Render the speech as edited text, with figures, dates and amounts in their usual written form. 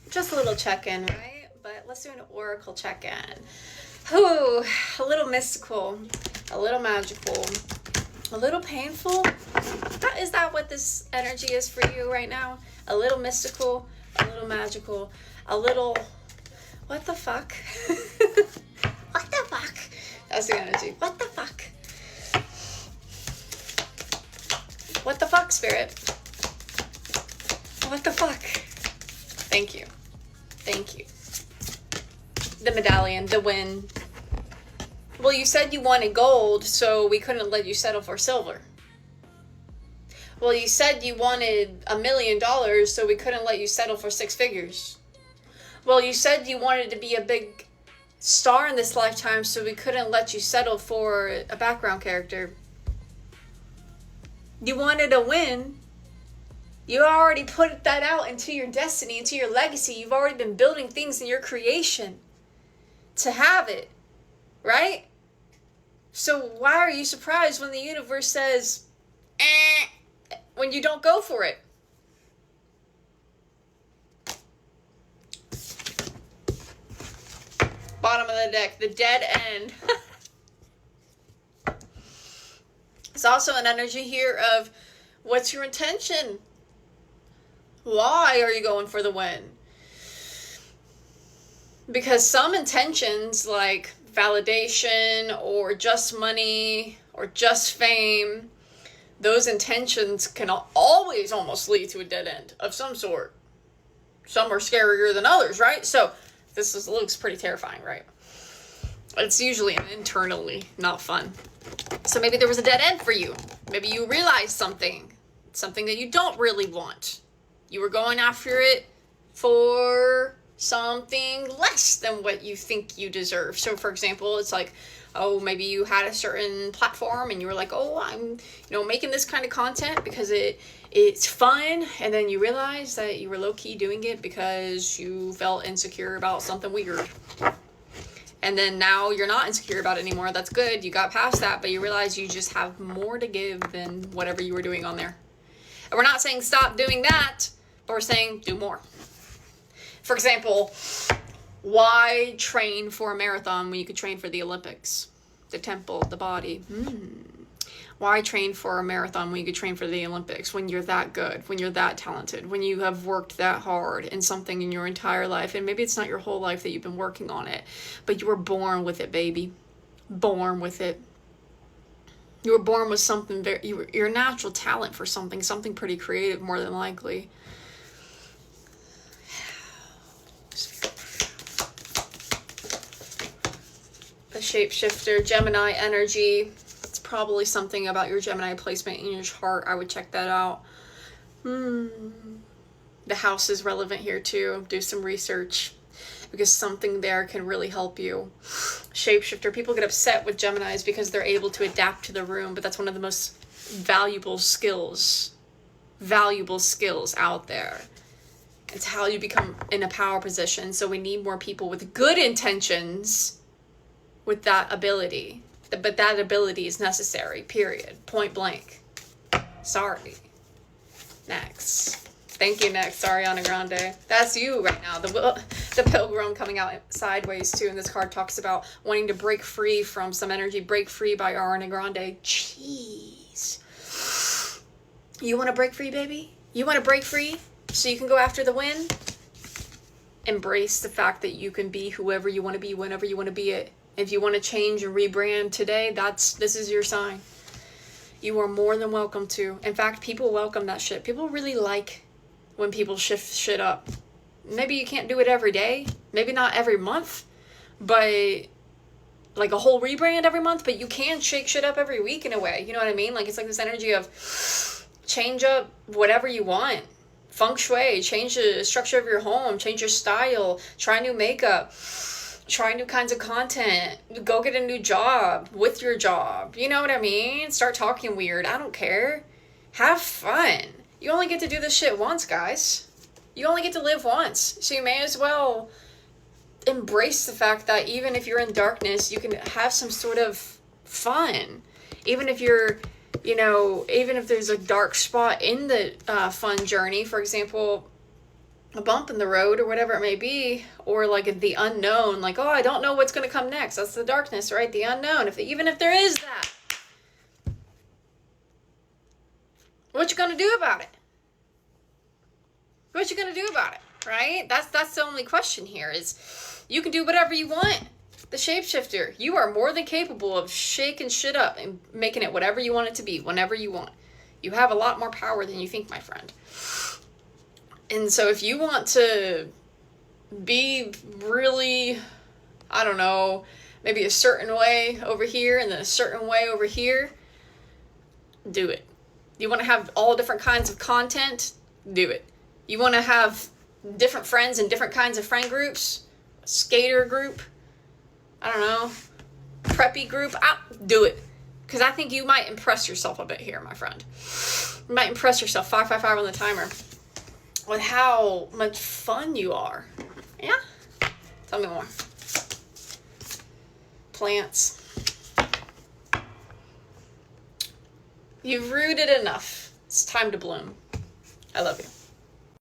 just a little check-in, right? But let's do an oracle check-in. Ooh, a little mystical, a little magical, a little painful. Is that what this energy is for you right now? A little mystical, a little magical, a little... What the fuck? What the fuck? That's the energy. What the fuck? What the fuck, Spirit? What the fuck? Thank you. Thank you. The medallion, the win. Well, you said you wanted gold, so we couldn't let you settle for silver. Well, you said you wanted $1 million, so we couldn't let you settle for 6 figures. Well, you said you wanted to be a big star in this lifetime, so we couldn't let you settle for a background character. You wanted a win. You already put that out into your destiny, into your legacy. You've already been building things in your creation to have it, right? So why are you surprised when the universe says, when you don't go for it? Bottom of the deck, the dead end. It's also an energy here of, what's your intention? Why are you going for the win? Because some intentions, like validation or just money or just fame, those intentions can always almost lead to a dead end of some sort. Some are scarier than others, right? So looks pretty terrifying, right? It's usually internally not fun. So maybe there was a dead end for you. Maybe you realized something that you don't really want. You were going after it for something less than what you think you deserve. So for example, it's like, oh, maybe you had a certain platform and you were like, oh, I'm, making this kind of content because it's fun. And then you realize that you were low-key doing it because you felt insecure about something weird. And then now you're not insecure about it anymore. That's good. You got past that, but you realize you just have more to give than whatever you were doing on there. And we're not saying stop doing that, but we're saying do more. For example, why train for a marathon when you could train for the Olympics? The temple, the body. Why train for a marathon when you could train for the Olympics? When you're that good, when you're that talented, when you have worked that hard in something in your entire life. And maybe it's not your whole life that you've been working on it, but you were born with it, baby. Born with it. You were born with something you're a natural talent for something pretty creative, more than likely. The shapeshifter, Gemini energy. It's probably something about your Gemini placement in your chart. I would check that out. The house is relevant here too. Do some research because something there can really help you. Shapeshifter. People get upset with Geminis because they're able to adapt to the room, but that's one of the most valuable skills out there. It's how you become in a power position. So we need more people with good intentions with that ability. But that ability is necessary, period. Point blank. Sorry. Next. Thank you, next, Ariana Grande. That's you right now. The Pilgrim coming out sideways, too. And this card talks about wanting to break free from some energy. Break Free by Ariana Grande. Jeez. You want to break free, baby? You want to break free so you can go after the win? Embrace the fact that you can be whoever you want to be, whenever you want to be it. If you want to change and rebrand today, this is your sign. You are more than welcome to. In fact, people welcome that shit. People really like when people shift shit up. Maybe you can't do it every day. Maybe not every month. But like a whole rebrand every month. But you can shake shit up every week in a way. You know what I mean? Like it's like this energy of change up whatever you want. Feng shui. Change the structure of your home. Change your style. Try new makeup. Try new kinds of content. Go get a new job with your job. You know what I mean? Start talking weird. I don't care. Have fun. You only get to do this shit once, guys. You only get to live once. So you may as well embrace the fact that even if you're in darkness, you can have some sort of fun. Even if you're, even if there's a dark spot in the fun journey. For example, a bump in the road or whatever it may be, or like the unknown, like, oh, I don't know what's going to come next. That's the darkness, right? The unknown. Even if there is that, what you going to do about it? What you going to do about it, right? That's the only question here is you can do whatever you want. The shapeshifter, you are more than capable of shaking shit up and making it whatever you want it to be, whenever you want. You have a lot more power than you think, my friend. And so if you want to be really, I don't know, maybe a certain way over here and then a certain way over here, do it. You want to have all different kinds of content? Do it. You want to have different friends and different kinds of friend groups? A skater group? I don't know. Preppy group? Do it. Because I think you might impress yourself a bit here, my friend. You might impress yourself, 555 on the timer, with how much fun you are. Yeah? Tell me more. Plants. You've rooted enough. It's time to bloom. I love you.